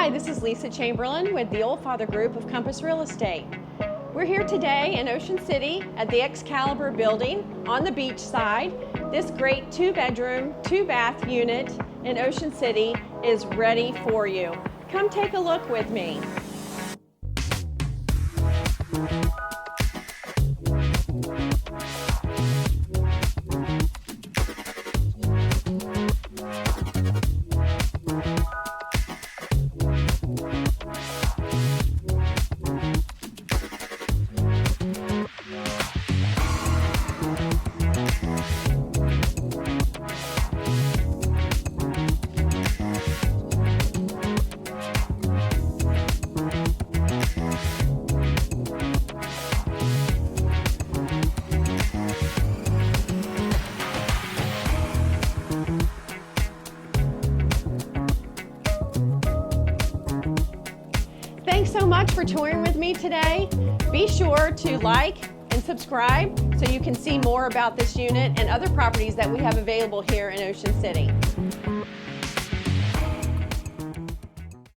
Hi, this is Lisa Chamberlain with the Oldfather Group of Compass Real Estate. We're here today in Ocean City at the Excalibur building on the beach side. This great 2-bedroom, 2-bath unit in Ocean City is ready for you. Come take a look with me. Thanks so much for touring with me today. Be sure to like and subscribe so you can see more about this unit and other properties that we have available here in Ocean City.